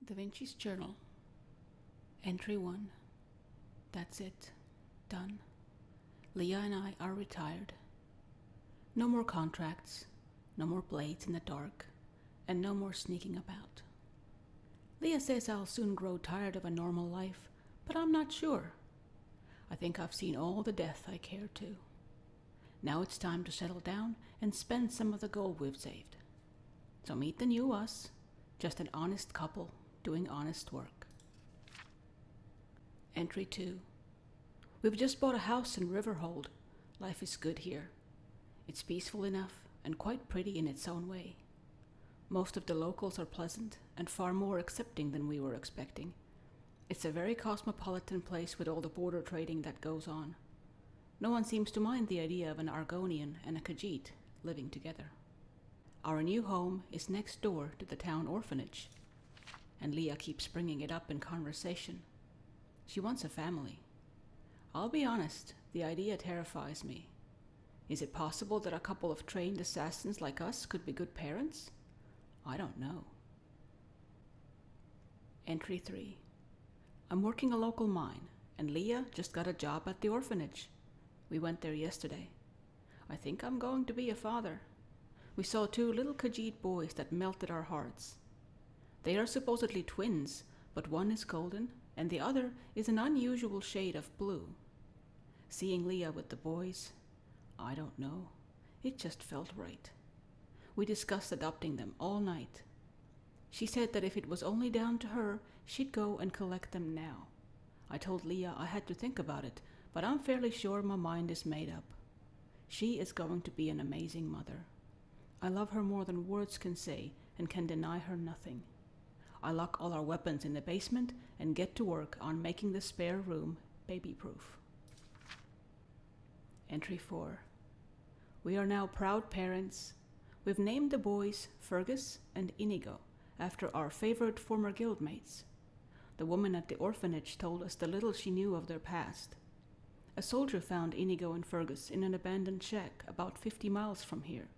The Vinci's Journal. Entry 1. That's it. Done. Leah and I are retired. No more contracts, no more blades in the dark, and no more sneaking about. Leah says I'll soon grow tired of a normal life, but I'm not sure. I think I've seen all the death I care to. Now it's time to settle down and spend some of the gold we've saved. So meet the new us, just an honest couple doing honest work. Entry 2. We've just bought a house in Riverhold. Life is good here. It's peaceful enough and quite pretty in its own way. Most of the locals are pleasant and far more accepting than we were expecting. It's a very cosmopolitan place with all the border trading that goes on. No one seems to mind the idea of an Argonian and a Khajiit living together. Our new home is next door to the town orphanage, and Leah keeps bringing it up in conversation. She wants a family. I'll be honest, the idea terrifies me. Is it possible that a couple of trained assassins like us could be good parents? I don't know. Entry 3. I'm working a local mine, and Leah just got a job at the orphanage. We went there yesterday. I think I'm going to be a father. We saw 2 little Khajiit boys that melted our hearts. They are supposedly twins, but one is golden, and the other is an unusual shade of blue. Seeing Leah with the boys, I don't know. It just felt right. We discussed adopting them all night. She said that if it was only down to her, she'd go and collect them now. I told Leah I had to think about it, but I'm fairly sure my mind is made up. She is going to be an amazing mother. I love her more than words can say and can deny her nothing. I lock all our weapons in the basement and get to work on making the spare room baby-proof. Entry 4. We are now proud parents. We've named the boys Fergus and Inigo after our favorite former guildmates. The woman at the orphanage told us the little she knew of their past. A soldier found Inigo and Fergus in an abandoned shack about 50 miles from here.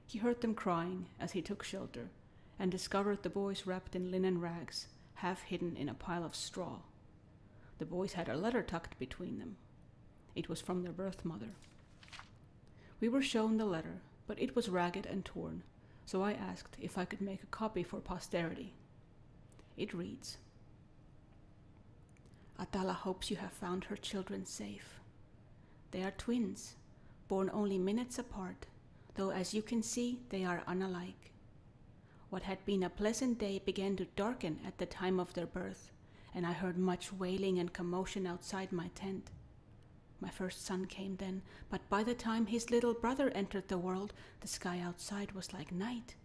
He heard them crying as he took shelter and discovered the boys wrapped in linen rags, half hidden in a pile of straw. The boys had a letter tucked between them. It was from their birth mother. We were shown the letter, but it was ragged and torn, so I asked if I could make a copy for posterity. It reads, Atala hopes you have found her children safe. They are twins, born only minutes apart, though as you can see, they are unalike. What had been a pleasant day began to darken at the time of their birth, and I heard much wailing and commotion outside my tent. My first son came then, but by the time his little brother entered the world, the sky outside was like night.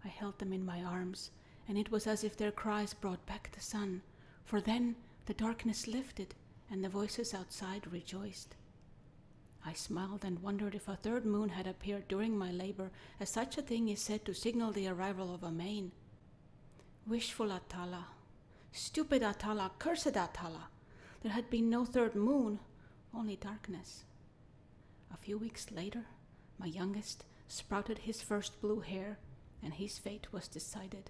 I held them in my arms, and it was as if their cries brought back the sun, for then the darkness lifted, and the voices outside rejoiced. I smiled and wondered if a third moon had appeared during my labor, as such a thing is said to signal the arrival of a main. Wishful Atala! Stupid Atala! Cursed Atala! There had been no third moon, only darkness. A few weeks later, my youngest sprouted his first blue hair, and his fate was decided.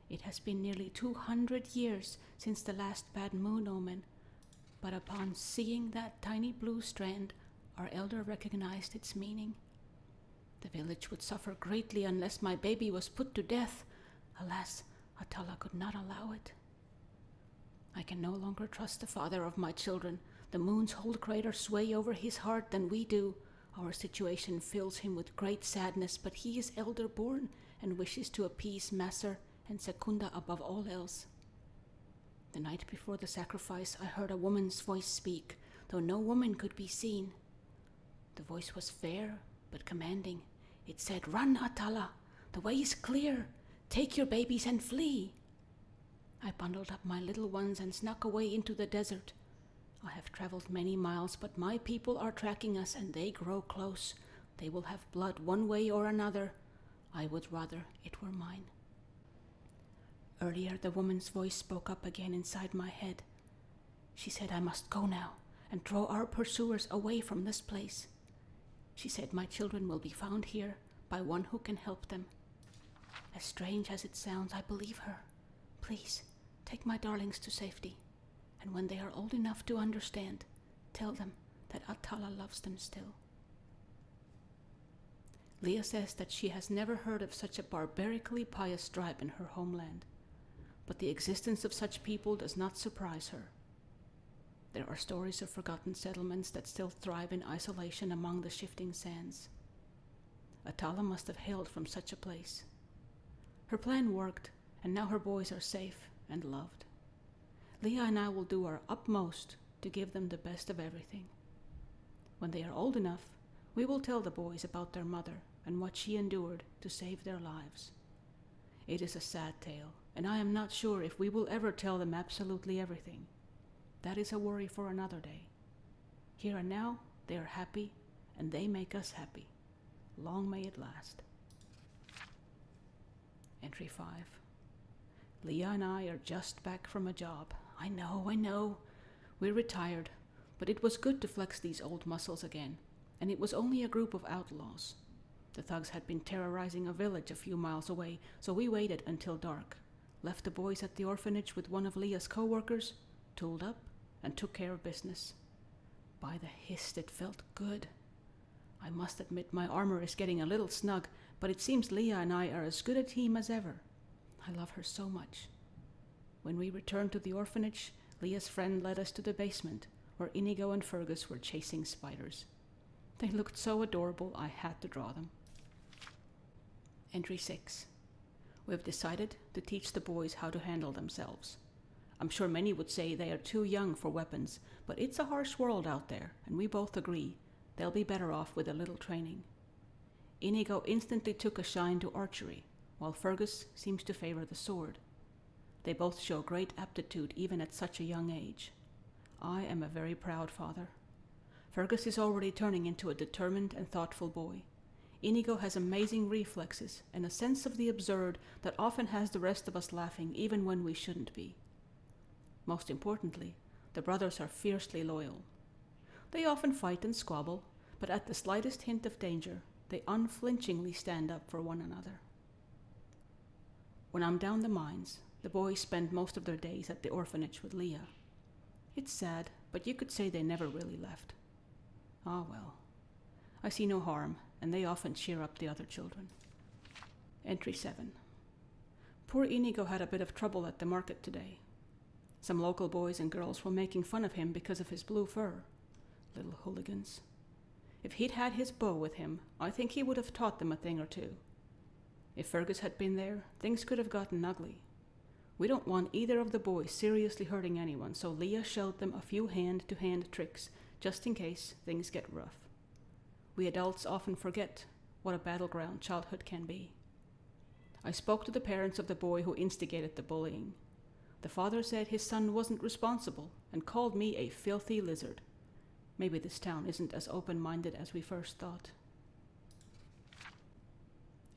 It has been nearly 200 years since the last bad moon omen, but upon seeing that tiny blue strand, our elder recognized its meaning. The village would suffer greatly unless my baby was put to death. Alas, Atala could not allow it. I can no longer trust the father of my children. The moons hold greater sway over his heart than we do. Our situation fills him with great sadness, but he is elder-born and wishes to appease Maser and Secunda above all else. The night before the sacrifice, I heard a woman's voice speak, though no woman could be seen. The voice was fair, but commanding. It said, Run, Atala! The way is clear! Take your babies and flee! I bundled up my little ones and snuck away into the desert. I have traveled many miles, but my people are tracking us, and they grow close. They will have blood one way or another. I would rather it were mine. Earlier, the woman's voice spoke up again inside my head. She said I must go now and draw our pursuers away from this place. She said my children will be found here by one who can help them. As strange as it sounds, I believe her. Please, take my darlings to safety, and when they are old enough to understand, tell them that Atala loves them still. Leah says that she has never heard of such a barbarically pious tribe in her homeland, but the existence of such people does not surprise her. There are stories of forgotten settlements that still thrive in isolation among the shifting sands. Atala must have hailed from such a place. Her plan worked, and now her boys are safe and loved. Leah and I will do our utmost to give them the best of everything. When they are old enough, we will tell the boys about their mother and what she endured to save their lives. It is a sad tale, and I am not sure if we will ever tell them absolutely everything. That is a worry for another day. Here and now, they are happy, and they make us happy. Long may it last. Entry 5. Leah and I are just back from a job. I know. We're retired, but it was good to flex these old muscles again, and it was only a group of outlaws. The thugs had been terrorizing a village a few miles away, so we waited until dark, left the boys at the orphanage with one of Leah's co-workers, tooled up, and took care of business. By the hist, it felt good. I must admit my armor is getting a little snug, but it seems Leah and I are as good a team as ever. I love her so much. When we returned to the orphanage, Leah's friend led us to the basement, where Inigo and Fergus were chasing spiders. They looked so adorable, I had to draw them. Entry 6. We've decided to teach the boys how to handle themselves. I'm sure many would say they are too young for weapons, but it's a harsh world out there, and we both agree they'll be better off with a little training. Inigo instantly took a shine to archery, while Fergus seems to favor the sword. They both show great aptitude even at such a young age. I am a very proud father. Fergus is already turning into a determined and thoughtful boy. Inigo has amazing reflexes and a sense of the absurd that often has the rest of us laughing even when we shouldn't be. Most importantly, the brothers are fiercely loyal. They often fight and squabble, but at the slightest hint of danger, they unflinchingly stand up for one another. When I'm down the mines, the boys spend most of their days at the orphanage with Leah. It's sad, but you could say they never really left. Ah well. I see no harm, and they often cheer up the other children. Entry 7. Poor Inigo had a bit of trouble at the market today. Some local boys and girls were making fun of him because of his blue fur. Little hooligans. If he'd had his bow with him, I think he would have taught them a thing or two. If Fergus had been there, things could have gotten ugly. We don't want either of the boys seriously hurting anyone, so Leah showed them a few hand-to-hand tricks, just in case things get rough. We adults often forget what a battleground childhood can be. I spoke to the parents of the boy who instigated the bullying. The father said his son wasn't responsible and called me a filthy lizard. Maybe this town isn't as open-minded as we first thought.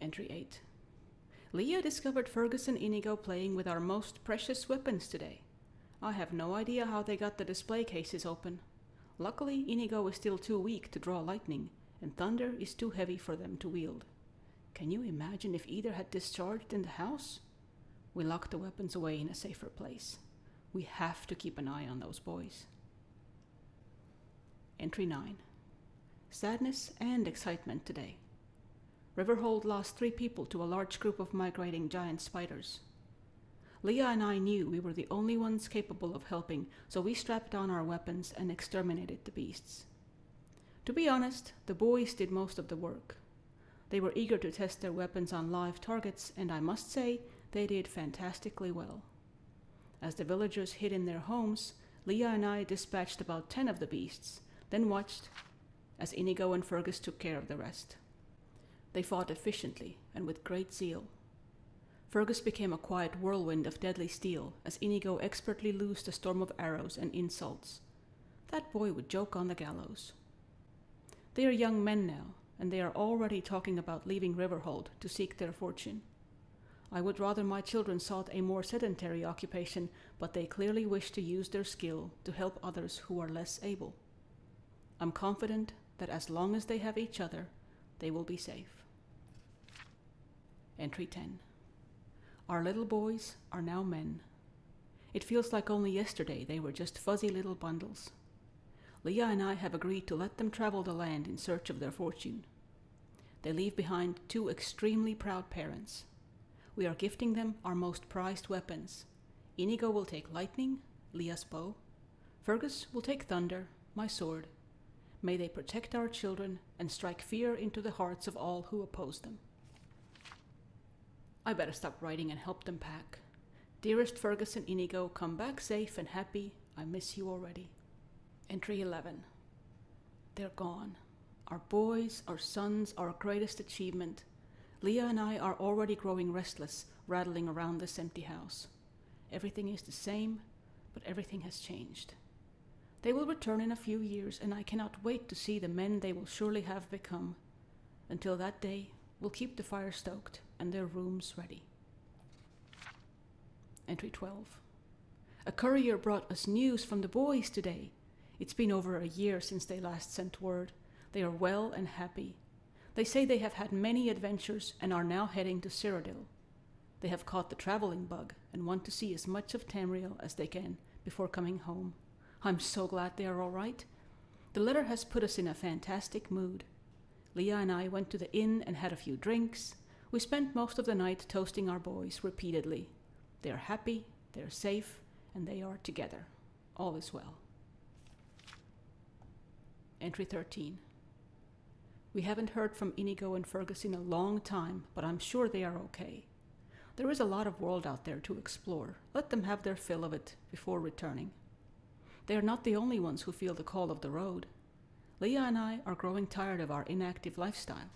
Entry 8. Leah discovered Fergus and Inigo playing with our most precious weapons today. I have no idea how they got the display cases open. Luckily, Inigo is still too weak to draw lightning, and thunder is too heavy for them to wield. Can you imagine if either had discharged in the house? We locked the weapons away in a safer place. We have to keep an eye on those boys. Entry 9. Sadness and excitement today. Riverhold lost 3 people to a large group of migrating giant spiders. Leah and I knew we were the only ones capable of helping, so we strapped on our weapons and exterminated the beasts. To be honest, the boys did most of the work. They were eager to test their weapons on live targets, and I must say, they did fantastically well. As the villagers hid in their homes, Leah and I dispatched about 10 of the beasts, then watched as Inigo and Fergus took care of the rest. They fought efficiently and with great zeal. Fergus became a quiet whirlwind of deadly steel as Inigo expertly loosed a storm of arrows and insults. That boy would joke on the gallows. They are young men now, and they are already talking about leaving Riverhold to seek their fortune. I would rather my children sought a more sedentary occupation, but they clearly wish to use their skill to help others who are less able. I'm confident that as long as they have each other, they will be safe. Entry 10. Our little boys are now men. It feels like only yesterday they were just fuzzy little bundles. Leah and I have agreed to let them travel the land in search of their fortune. They leave behind 2 extremely proud parents. We are gifting them our most prized weapons. Inigo will take lightning, Leah's bow. Fergus will take thunder, my sword. May they protect our children and strike fear into the hearts of all who oppose them. I better stop writing and help them pack. Dearest Fergus and Inigo, come back safe and happy. I miss you already. Entry 11. They're gone. Our boys, our sons, our greatest achievement. Leah and I are already growing restless, rattling around this empty house. Everything is the same, but everything has changed. They will return in a few years, and I cannot wait to see the men they will surely have become. Until that day, we'll keep the fire stoked and their rooms ready. Entry 12. A courier brought us news from the boys today. It's been over a year since they last sent word. They are well and happy. They say they have had many adventures and are now heading to Cyrodiil. They have caught the traveling bug and want to see as much of Tamriel as they can before coming home. I'm so glad they are all right. The letter has put us in a fantastic mood. Leah and I went to the inn and had a few drinks. We spent most of the night toasting our boys repeatedly. They are happy, they are safe, and they are together. All is well. Entry 13. We haven't heard from Inigo and Fergus in a long time, but I'm sure they are okay. There is a lot of world out there to explore. Let them have their fill of it before returning. They are not the only ones who feel the call of the road. Leah and I are growing tired of our inactive lifestyle.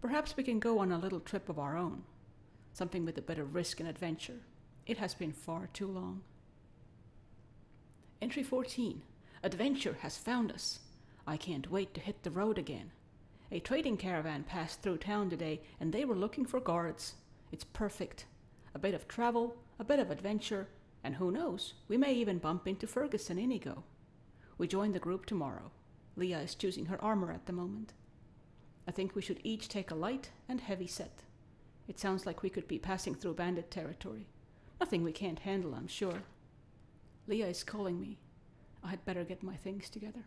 Perhaps we can go on a little trip of our own, something with a bit of risk and adventure. It has been far too long. Entry 14. Adventure has found us. I can't wait to hit the road again. A trading caravan passed through town today, and they were looking for guards. It's perfect. A bit of travel, a bit of adventure, and who knows, we may even bump into Fergus and Inigo. We join the group tomorrow. Leah is choosing her armor at the moment. I think we should each take a light and heavy set. It sounds like we could be passing through bandit territory. Nothing we can't handle, I'm sure. Leah is calling me. I had better get my things together.